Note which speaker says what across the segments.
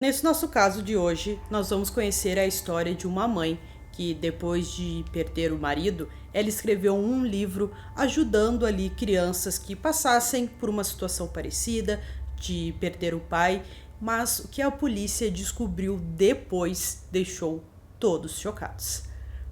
Speaker 1: Nesse nosso caso de hoje, nós vamos conhecer a história de uma mãe que, depois de perder o marido, ela escreveu um livro ajudando ali crianças que passassem por uma situação parecida, de perder o pai, mas o que a polícia descobriu depois deixou todos chocados.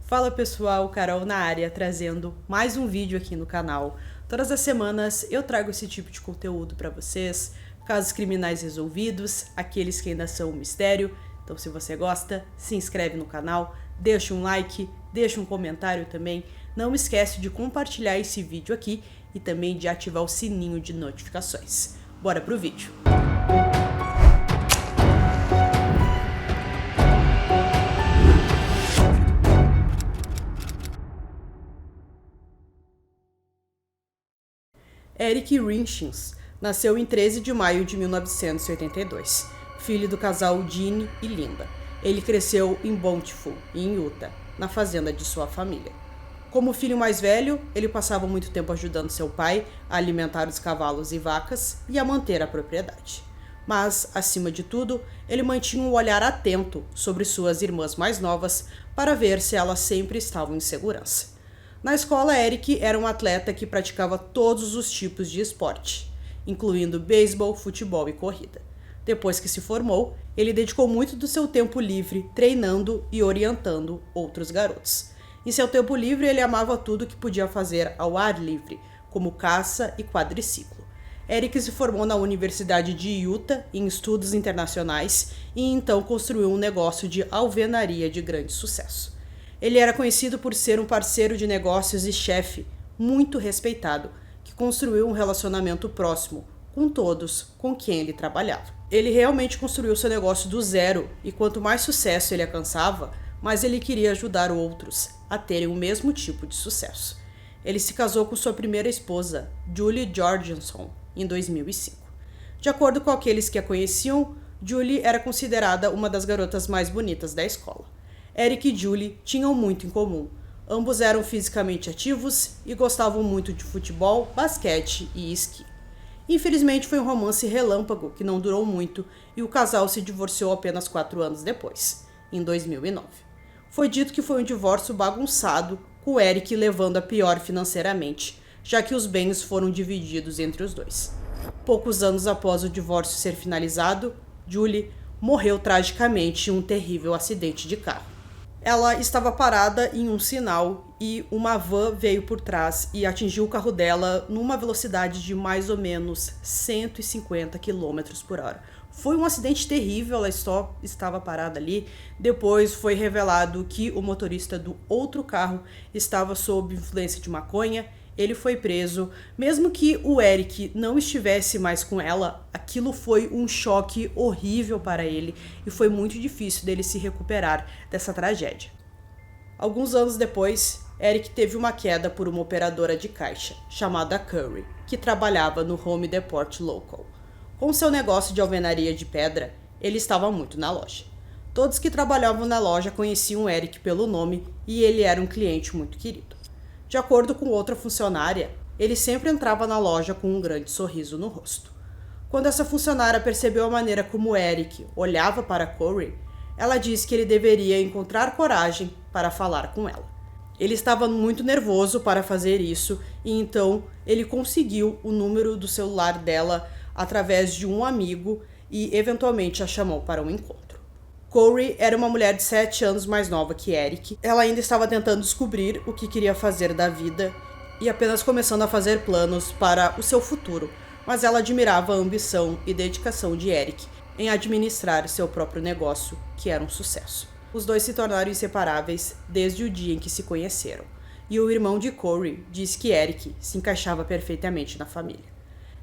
Speaker 1: Fala pessoal, Carol na área, trazendo mais um vídeo aqui no canal. Todas as semanas eu trago esse tipo de conteúdo para vocês, casos criminais resolvidos, aqueles que ainda são um mistério. Então se você gosta, se inscreve no canal, deixa um like, deixa um comentário também. Não esquece de compartilhar esse vídeo aqui e também de ativar o sininho de notificações. Bora pro vídeo! Eric Richins nasceu em 13 de maio de 1982, filho do casal Jean e Linda. Ele cresceu em Bountiful, em Utah, na fazenda de sua família. Como filho mais velho, ele passava muito tempo ajudando seu pai a alimentar os cavalos e vacas e a manter a propriedade. Mas, acima de tudo, ele mantinha um olhar atento sobre suas irmãs mais novas para ver se elas sempre estavam em segurança. Na escola, Eric era um atleta que praticava todos os tipos de esporte, incluindo beisebol, futebol e corrida. Depois que se formou, ele dedicou muito do seu tempo livre treinando e orientando outros garotos. Em seu tempo livre, ele amava tudo que podia fazer ao ar livre, como caça e quadriciclo. Eric se formou na Universidade de Utah em estudos internacionais e então construiu um negócio de alvenaria de grande sucesso. Ele era conhecido por ser um parceiro de negócios e chefe muito respeitado, que construiu um relacionamento próximo com todos com quem ele trabalhava. Ele realmente construiu seu negócio do zero e quanto mais sucesso ele alcançava, mais ele queria ajudar outros a terem o mesmo tipo de sucesso. Ele se casou com sua primeira esposa, Julie Jorgenson, em 2005. De acordo com aqueles que a conheciam, Julie era considerada uma das garotas mais bonitas da escola. Eric e Julie tinham muito em comum. Ambos eram fisicamente ativos e gostavam muito de futebol, basquete e esqui. Infelizmente foi um romance relâmpago que não durou muito e o casal se divorciou apenas 4 anos depois, em 2009. Foi dito que foi um divórcio bagunçado, com Eric levando a pior financeiramente, já que os bens foram divididos entre os dois. Poucos anos após o divórcio ser finalizado, Julie morreu tragicamente em um terrível acidente de carro. Ela estava parada em um sinal e uma van veio por trás e atingiu o carro dela numa velocidade de mais ou menos 150 km por hora. Foi um acidente terrível, ela só estava parada ali. Depois foi revelado que o motorista do outro carro estava sob influência de maconha. Ele foi preso. Mesmo que o Eric não estivesse mais com ela, aquilo foi um choque horrível para ele e foi muito difícil dele se recuperar dessa tragédia. Alguns anos depois, Eric teve uma queda por uma operadora de caixa, chamada Curry, que trabalhava no Home Depot Local. Com seu negócio de alvenaria de pedra, ele estava muito na loja. Todos que trabalhavam na loja conheciam Eric pelo nome e ele era um cliente muito querido. De acordo com outra funcionária, ele sempre entrava na loja com um grande sorriso no rosto. Quando essa funcionária percebeu a maneira como Eric olhava para Corey, ela disse que ele deveria encontrar coragem para falar com ela. Ele estava muito nervoso para fazer isso e então ele conseguiu o número do celular dela através de um amigo e eventualmente a chamou para um encontro. Corey era uma mulher de 7 anos mais nova que Eric. Ela ainda estava tentando descobrir o que queria fazer da vida e apenas começando a fazer planos para o seu futuro, mas ela admirava a ambição e dedicação de Eric em administrar seu próprio negócio, que era um sucesso. Os dois se tornaram inseparáveis desde o dia em que se conheceram, e o irmão de Corey disse que Eric se encaixava perfeitamente na família.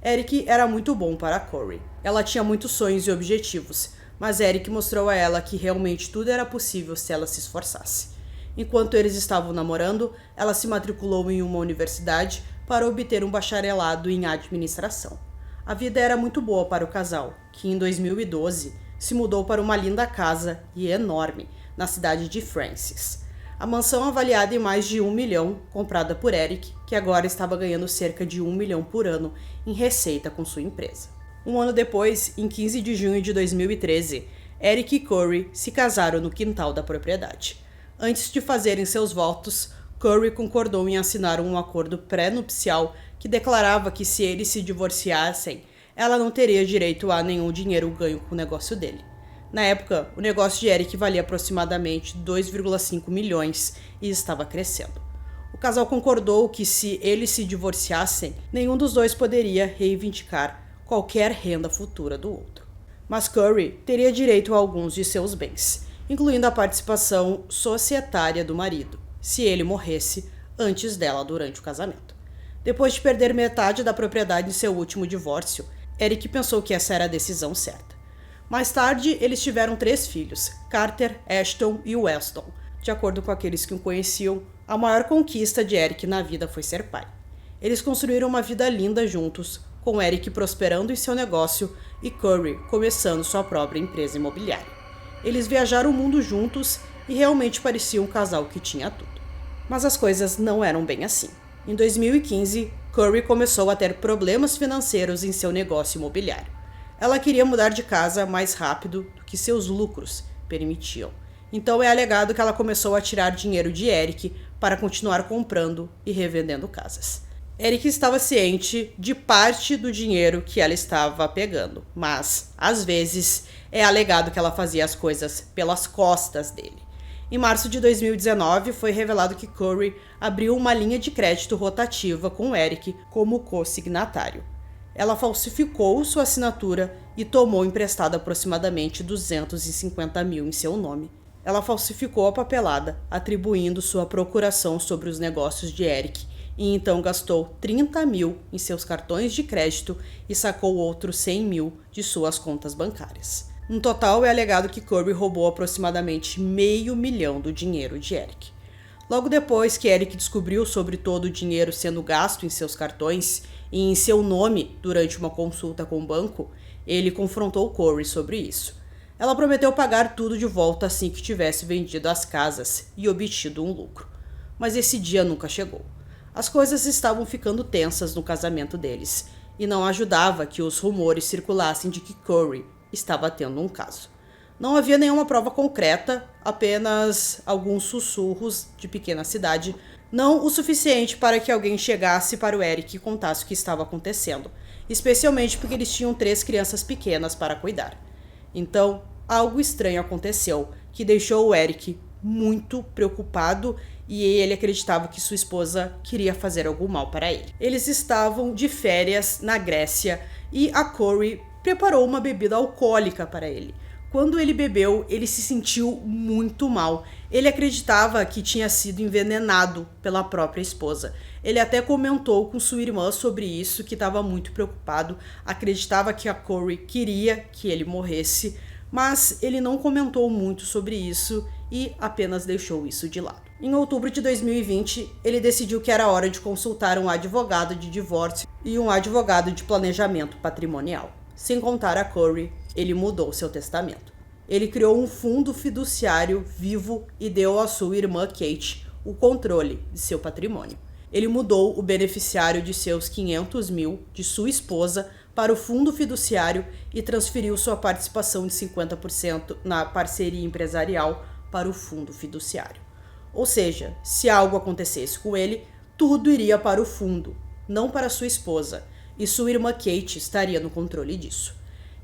Speaker 1: Eric era muito bom para Corey. Ela tinha muitos sonhos e objetivos, mas Eric mostrou a ela que realmente tudo era possível se ela se esforçasse. Enquanto eles estavam namorando, ela se matriculou em uma universidade para obter um bacharelado em administração. A vida era muito boa para o casal, que em 2012 se mudou para uma linda casa e enorme na cidade de Francis. A mansão avaliada em mais de 1 milhão, comprada por Eric, que agora estava ganhando cerca de 1 milhão por ano em receita com sua empresa. Um ano depois, em 15 de junho de 2013, Eric e Corey se casaram no quintal da propriedade. Antes de fazerem seus votos, Corey concordou em assinar um acordo pré-nupcial que declarava que se eles se divorciassem, ela não teria direito a nenhum dinheiro ganho com o negócio dele. Na época, o negócio de Eric valia aproximadamente 2,5 milhões e estava crescendo. O casal concordou que se eles se divorciassem, nenhum dos dois poderia reivindicar qualquer renda futura do outro. Mas Corey teria direito a alguns de seus bens, incluindo a participação societária do marido, se ele morresse antes dela durante o casamento. Depois de perder metade da propriedade em seu último divórcio, Eric pensou que essa era a decisão certa. Mais tarde, eles tiveram 3 filhos, Carter, Ashton e Weston. De acordo com aqueles que o conheciam, a maior conquista de Eric na vida foi ser pai. Eles construíram uma vida linda juntos, com Eric prosperando em seu negócio e Corey começando sua própria empresa imobiliária. Eles viajaram o mundo juntos e realmente pareciam um casal que tinha tudo. Mas as coisas não eram bem assim. Em 2015, Corey começou a ter problemas financeiros em seu negócio imobiliário. Ela queria mudar de casa mais rápido do que seus lucros permitiam. Então é alegado que ela começou a tirar dinheiro de Eric para continuar comprando e revendendo casas. Eric estava ciente de parte do dinheiro que ela estava pegando, mas, às vezes, é alegado que ela fazia as coisas pelas costas dele. Em março de 2019, foi revelado que Corey abriu uma linha de crédito rotativa com Eric como co-signatário. Ela falsificou sua assinatura e tomou emprestado aproximadamente 250 mil em seu nome. Ela falsificou a papelada, atribuindo sua procuração sobre os negócios de Eric, e então gastou 30 mil em seus cartões de crédito e sacou outros 100 mil de suas contas bancárias. No total, é alegado que Corey roubou aproximadamente $500 mil do dinheiro de Eric. Logo depois que Eric descobriu sobre todo o dinheiro sendo gasto em seus cartões e em seu nome durante uma consulta com o banco, ele confrontou Corey sobre isso. Ela prometeu pagar tudo de volta assim que tivesse vendido as casas e obtido um lucro. Mas esse dia nunca chegou. As coisas estavam ficando tensas no casamento deles, e não ajudava que os rumores circulassem de que Corey estava tendo um caso. Não havia nenhuma prova concreta, apenas alguns sussurros de pequena cidade, não o suficiente para que alguém chegasse para o Eric e contasse o que estava acontecendo, especialmente porque eles tinham 3 crianças pequenas para cuidar. Então, algo estranho aconteceu, que deixou o Eric muito preocupado e ele acreditava que sua esposa queria fazer algum mal para ele. Eles estavam de férias na Grécia e a Corey preparou uma bebida alcoólica para ele. Quando ele bebeu, ele se sentiu muito mal. Ele acreditava que tinha sido envenenado pela própria esposa. Ele até comentou com sua irmã sobre isso, que estava muito preocupado. Acreditava que a Corey queria que ele morresse, mas ele não comentou muito sobre isso e apenas deixou isso de lado. Em outubro de 2020, ele decidiu que era hora de consultar um advogado de divórcio e um advogado de planejamento patrimonial. Sem contar a Corey, ele mudou seu testamento. Ele criou um fundo fiduciário vivo e deu à sua irmã Kate o controle de seu patrimônio. Ele mudou o beneficiário de seus 500 mil de sua esposa para o fundo fiduciário e transferiu sua participação de 50% na parceria empresarial para o fundo fiduciário. Ou seja, se algo acontecesse com ele, tudo iria para o fundo, não para sua esposa, e sua irmã Kate estaria no controle disso.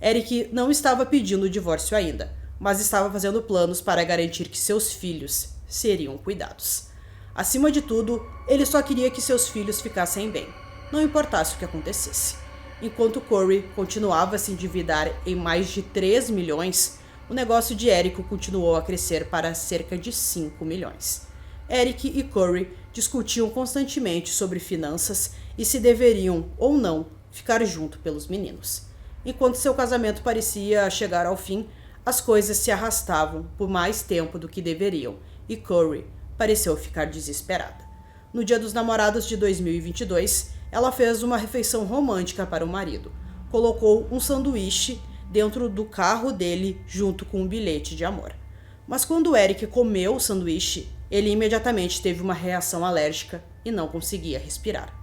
Speaker 1: Eric não estava pedindo o divórcio ainda, mas estava fazendo planos para garantir que seus filhos seriam cuidados. Acima de tudo, ele só queria que seus filhos ficassem bem, não importasse o que acontecesse. Enquanto Corey continuava a se endividar em mais de 3 milhões, o negócio de Eric continuou a crescer para cerca de 5 milhões. Eric e Corey discutiam constantemente sobre finanças e se deveriam ou não ficar junto pelos meninos. Enquanto seu casamento parecia chegar ao fim, as coisas se arrastavam por mais tempo do que deveriam e Corey pareceu ficar desesperada. No Dia dos Namorados de 2022, ela fez uma refeição romântica para o marido. Colocou um sanduíche dentro do carro dele junto com um bilhete de amor. Mas quando Eric comeu o sanduíche, ele imediatamente teve uma reação alérgica e não conseguia respirar.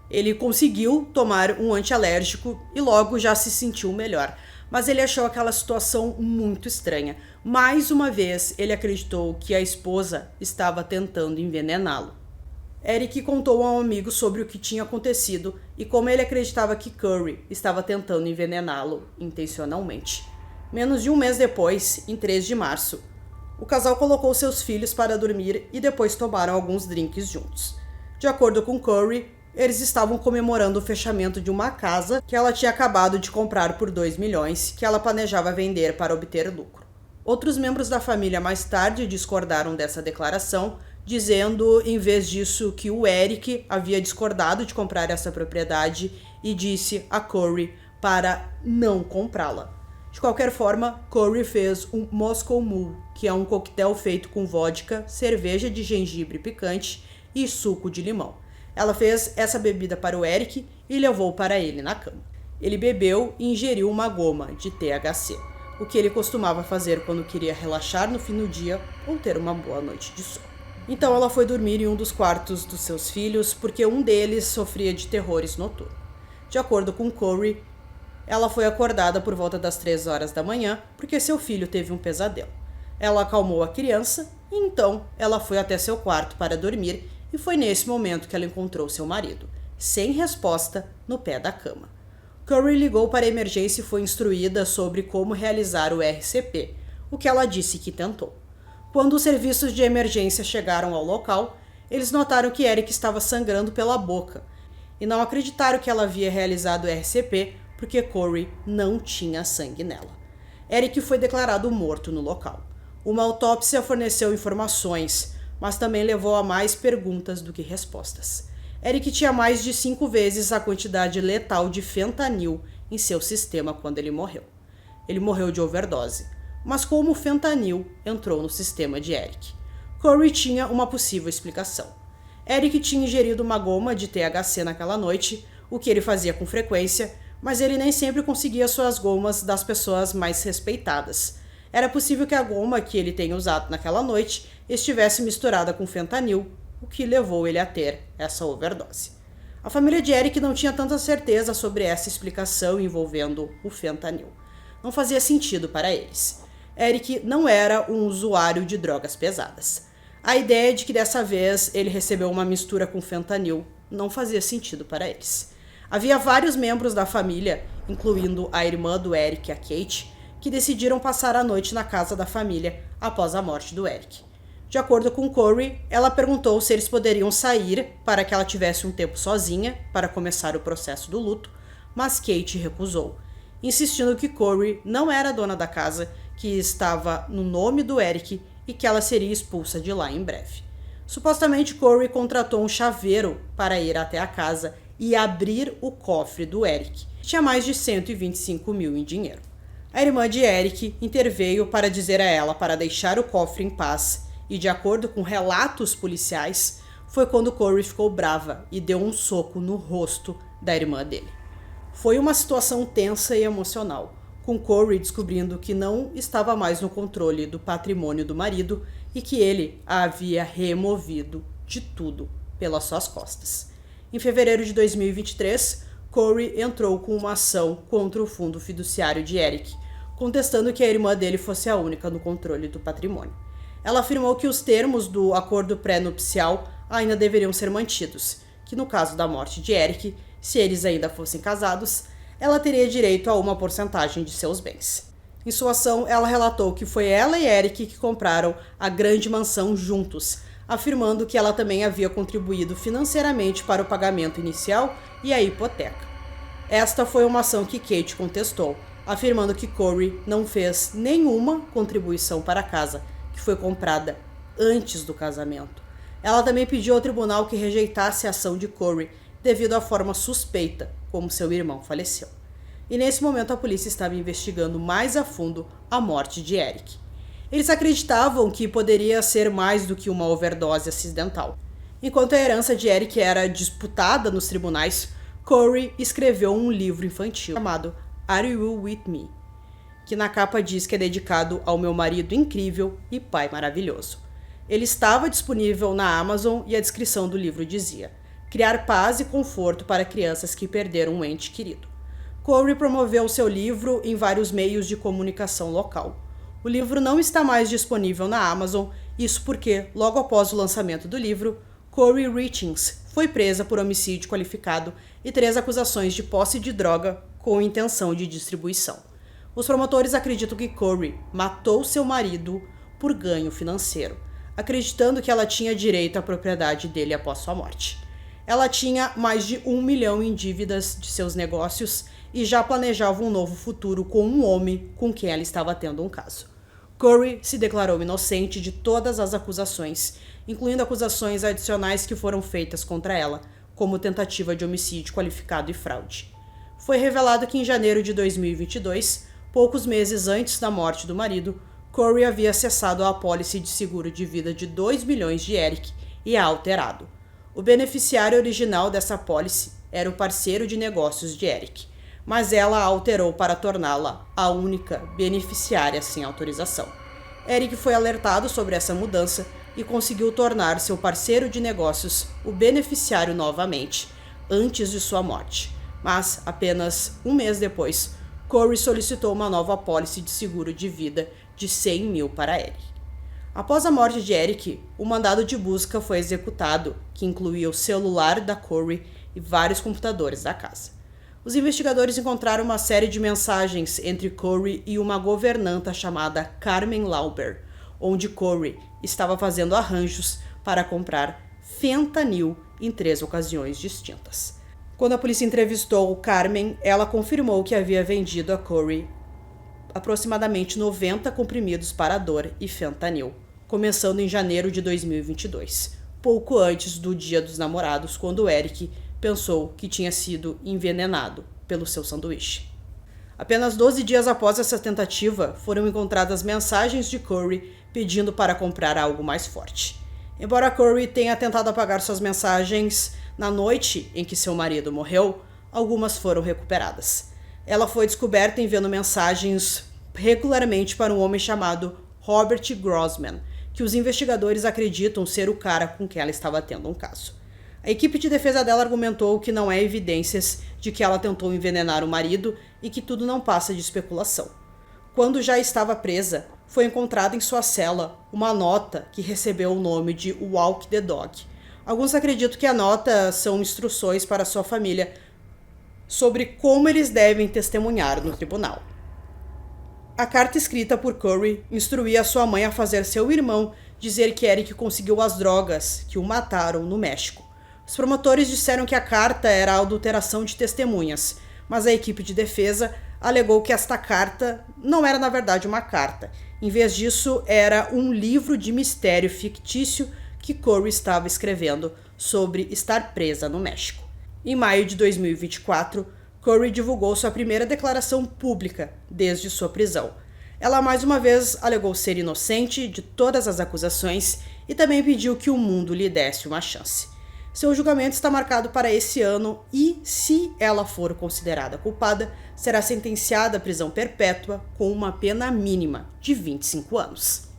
Speaker 1: Ele conseguiu tomar um antialérgico e logo já se sentiu melhor, mas ele achou aquela situação muito estranha. Mais uma vez, ele acreditou que a esposa estava tentando envenená-lo. Eric contou a um amigo sobre o que tinha acontecido e como ele acreditava que Curry estava tentando envenená-lo intencionalmente. Menos de um mês depois, em 3 de março, o casal colocou seus filhos para dormir e depois tomaram alguns drinks juntos. De acordo com Curry, eles estavam comemorando o fechamento de uma casa que ela tinha acabado de comprar por 2 milhões, que ela planejava vender para obter lucro. Outros membros da família mais tarde discordaram dessa declaração, dizendo, em vez disso, que o Eric havia discordado de comprar essa propriedade e disse a Curry para não comprá-la. De qualquer forma, Curry fez um Moscow Mule, que é um coquetel feito com vodka, cerveja de gengibre picante e suco de limão. Ela fez essa bebida para o Eric e levou para ele na cama. Ele bebeu e ingeriu uma goma de THC, o que ele costumava fazer quando queria relaxar no fim do dia ou ter uma boa noite de sono. Então ela foi dormir em um dos quartos dos seus filhos porque um deles sofria de terrores noturnos. De acordo com Curry, ela foi acordada por volta das 3 horas da manhã porque seu filho teve um pesadelo. Ela acalmou a criança e então ela foi até seu quarto para dormir e foi nesse momento que ela encontrou seu marido, sem resposta, no pé da cama. Curry ligou para a emergência e foi instruída sobre como realizar o RCP, o que ela disse que tentou. Quando os serviços de emergência chegaram ao local, eles notaram que Eric estava sangrando pela boca e não acreditaram que ela havia realizado o RCP porque Curry não tinha sangue nela. Eric foi declarado morto no local. Uma autópsia forneceu informações, mas também levou a mais perguntas do que respostas. Eric tinha mais de 5 vezes a quantidade letal de fentanil em seu sistema quando ele morreu. Ele morreu de overdose. Mas como o fentanil entrou no sistema de Eric? Curry tinha uma possível explicação. Eric tinha ingerido uma goma de THC naquela noite, o que ele fazia com frequência, mas ele nem sempre conseguia suas gomas das pessoas mais respeitadas. Era possível que a goma que ele tenha usado naquela noite estivesse misturada com fentanil, o que levou ele a ter essa overdose. A família de Eric não tinha tanta certeza sobre essa explicação envolvendo o fentanil. Não fazia sentido para eles. Eric não era um usuário de drogas pesadas. A ideia de que dessa vez ele recebeu uma mistura com fentanil não fazia sentido para eles. Havia vários membros da família, incluindo a irmã do Eric, a Kate, que decidiram passar a noite na casa da família após a morte do Eric. De acordo com Curry, ela perguntou se eles poderiam sair para que ela tivesse um tempo sozinha para começar o processo do luto, mas Kate recusou, insistindo que Curry não era a dona da casa, que estava no nome do Eric e que ela seria expulsa de lá em breve. Supostamente, Curry contratou um chaveiro para ir até a casa e abrir o cofre do Eric, que tinha mais de 125 mil em dinheiro. A irmã de Eric interveio para dizer a ela para deixar o cofre em paz e, de acordo com relatos policiais, foi quando Curry ficou brava e deu um soco no rosto da irmã dele. Foi uma situação tensa e emocional, com Curry descobrindo que não estava mais no controle do patrimônio do marido e que ele a havia removido de tudo pelas suas costas. Em fevereiro de 2023, Curry entrou com uma ação contra o fundo fiduciário de Eric, contestando que a irmã dele fosse a única no controle do patrimônio. Ela afirmou que os termos do acordo pré-nupcial ainda deveriam ser mantidos, que no caso da morte de Eric, se eles ainda fossem casados, ela teria direito a uma porcentagem de seus bens. Em sua ação, ela relatou que foi ela e Eric que compraram a grande mansão juntos, afirmando que ela também havia contribuído financeiramente para o pagamento inicial e a hipoteca. Esta foi uma ação que Kate contestou, afirmando que Curry não fez nenhuma contribuição para a casa, que foi comprada antes do casamento. Ela também pediu ao tribunal que rejeitasse a ação de Curry devido à forma suspeita como seu irmão faleceu. E nesse momento a polícia estava investigando mais a fundo a morte de Eric. Eles acreditavam que poderia ser mais do que uma overdose acidental. Enquanto a herança de Eric era disputada nos tribunais, Curry escreveu um livro infantil chamado Are You With Me?, que na capa diz que é dedicado ao meu marido incrível e pai maravilhoso. Ele estava disponível na Amazon e a descrição do livro dizia: criar paz e conforto para crianças que perderam um ente querido. Corey promoveu seu livro em vários meios de comunicação local. O livro não está mais disponível na Amazon, isso porque, logo após o lançamento do livro, Corey Richings foi presa por homicídio qualificado e 3 acusações de posse de droga com intenção de distribuição. Os promotores acreditam que Corey matou seu marido por ganho financeiro, acreditando que ela tinha direito à propriedade dele após sua morte. Ela tinha mais de 1 milhão em dívidas de seus negócios e já planejava um novo futuro com um homem com quem ela estava tendo um caso. Corey se declarou inocente de todas as acusações, incluindo acusações adicionais que foram feitas contra ela, como tentativa de homicídio qualificado e fraude. Foi revelado que em janeiro de 2022, poucos meses antes da morte do marido, Corey havia acessado a apólice de seguro de vida de 2 milhões de Eric e a alterado. O beneficiário original dessa apólice era o parceiro de negócios de Eric, mas ela a alterou para torná-la a única beneficiária sem autorização. Eric foi alertado sobre essa mudança e conseguiu tornar seu parceiro de negócios o beneficiário novamente, antes de sua morte. Mas, apenas um mês depois, Corey solicitou uma nova apólice de seguro de vida de 100 mil para Eric. Após a morte de Eric, o mandado de busca foi executado, que incluía o celular da Corey e vários computadores da casa. Os investigadores encontraram uma série de mensagens entre Corey e uma governanta chamada Carmen Lauber, onde Corey estava fazendo arranjos para comprar fentanil em 3 ocasiões distintas. Quando a polícia entrevistou Carmen, ela confirmou que havia vendido a Corey aproximadamente 90 comprimidos para dor e fentanil, começando em janeiro de 2022, pouco antes do Dia dos Namorados, quando Eric pensou que tinha sido envenenado pelo seu sanduíche. Apenas 12 dias após essa tentativa, foram encontradas mensagens de Corey pedindo para comprar algo mais forte. Embora Corey tenha tentado apagar suas mensagens na noite em que seu marido morreu, algumas foram recuperadas. Ela foi descoberta enviando mensagens regularmente para um homem chamado Robert Grossman, que os investigadores acreditam ser o cara com quem ela estava tendo um caso. A equipe de defesa dela argumentou que não há evidências de que ela tentou envenenar o marido e que tudo não passa de especulação. Quando já estava presa, foi encontrada em sua cela uma nota que recebeu o nome de Walk the Dog. Alguns acreditam que a nota são instruções para sua família sobre como eles devem testemunhar no tribunal. A carta escrita por Corey instruía sua mãe a fazer seu irmão dizer que Eric conseguiu as drogas que o mataram no México. Os promotores disseram que a carta era a adulteração de testemunhas, mas a equipe de defesa alegou que esta carta não era na verdade uma carta. Em vez disso, era um livro de mistério fictício que Corey estava escrevendo sobre estar presa no México. Em maio de 2024, Corey divulgou sua primeira declaração pública desde sua prisão. Ela mais uma vez alegou ser inocente de todas as acusações e também pediu que o mundo lhe desse uma chance. Seu julgamento está marcado para esse ano e, se ela for considerada culpada, será sentenciada à prisão perpétua com uma pena mínima de 25 anos.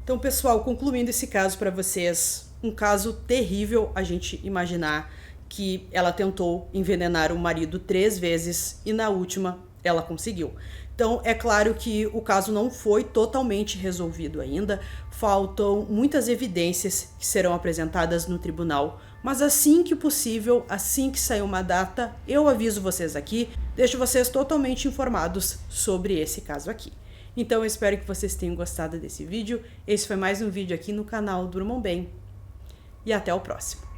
Speaker 1: Então, pessoal, concluindo esse caso para vocês, um caso terrível a gente imaginar que ela tentou envenenar o marido 3 vezes e na última ela conseguiu. Então, é claro que o caso não foi totalmente resolvido ainda, faltam muitas evidências que serão apresentadas no tribunal, mas assim que possível, assim que sair uma data, eu aviso vocês aqui, deixo vocês totalmente informados sobre esse caso aqui. Então, eu espero que vocês tenham gostado desse vídeo. Esse foi mais um vídeo aqui no canal Durmam Bem e até o próximo.